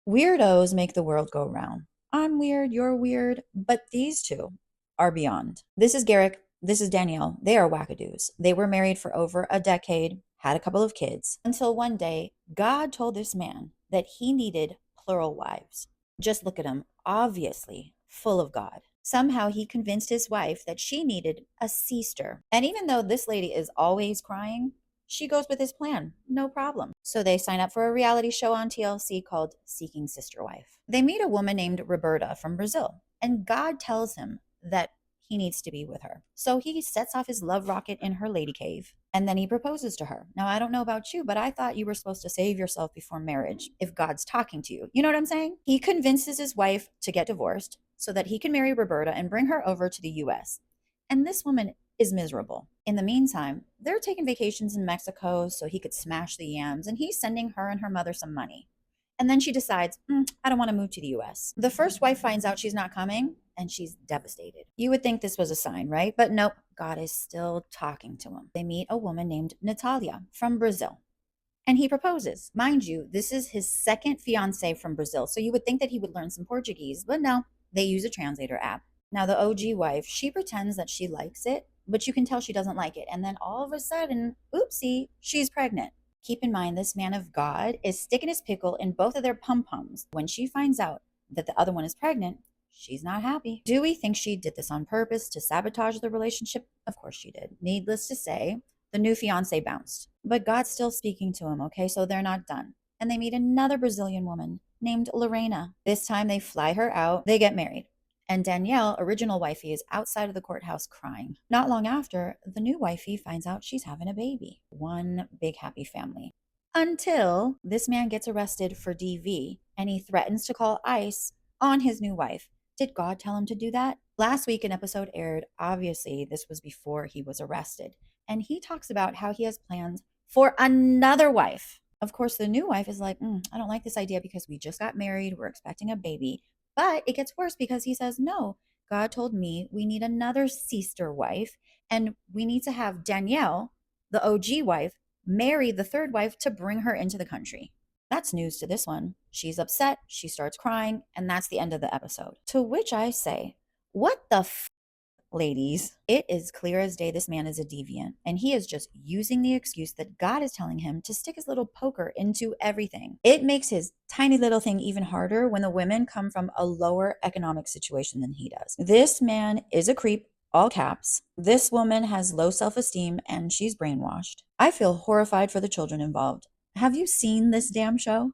Weirdos make the world go round. I'm weird, you're weird, but these two are beyond. This is Garrick. This is Danielle. They are wackadoos. They were married for over a decade, had a couple of kids, until one day God told this man that he needed plural wives. Just look at him, obviously full of God. Somehow he convinced his wife that she needed a sister. And even though this lady is always crying, she goes with his plan, no problem. So they sign up for a reality show on TLC called Seeking Sister Wife. They meet a woman named Roberta from Brazil, and God tells him that he needs to be with her. So he sets off his love rocket in her lady cave, and then he proposes to her. Now, I don't know about you, but I thought you were supposed to save yourself before marriage if God's talking to you. You know what I'm saying? He convinces his wife to get divorced so that he can marry Roberta and bring her over to the US. And this woman is miserable. In the meantime, they're taking vacations in Mexico so he could smash the yams, and he's sending her and her mother some money. And then she decides, I don't want to move to the US. The first wife finds out she's not coming, and she's devastated. You would think this was a sign, right? But nope, God is still talking to him. They meet a woman named Natalia from Brazil, and he proposes. Mind you, this is his second fiance from Brazil, so you would think that he would learn some Portuguese, but no, they use a translator app. Now, the OG wife, she pretends that she likes it, but you can tell she doesn't like it. And then all of a sudden, oopsie, she's pregnant. Keep in mind, this man of God is sticking his pickle in both of their pum pums. When she finds out that the other one is pregnant, she's not happy. Do we think she did this on purpose to sabotage the relationship? Of course she did. Needless to say, the new fiance bounced. But God's still speaking to him, okay? So they're not done. And they meet another Brazilian woman named Lorena. This time they fly her out. They get married. And Danielle, original wifey, is outside of the courthouse crying. Not long after, the new wifey finds out she's having a baby. One big happy family. Until this man gets arrested for DV and he threatens to call ICE on his new wife. Did God tell him to do that? Last week, an episode aired. Obviously, this was before he was arrested. And he talks about how he has plans for another wife. Of course, the new wife is like, I don't like this idea because we just got married. We're expecting a baby. But it gets worse because he says, no, God told me we need another sister wife, and we need to have Danielle, the OG wife, marry the third wife to bring her into the country. That's news to this one. She's upset, she starts crying, and that's the end of the episode. To which I say, what the ladies? It is clear as day this man is a deviant, and he is just using the excuse that God is telling him to stick his little poker into everything. It makes his tiny little thing even harder when the women come from a lower economic situation than he does. This man is a creep, all caps. This woman has low self-esteem and she's brainwashed. I feel horrified for the children involved. Have you seen this damn show?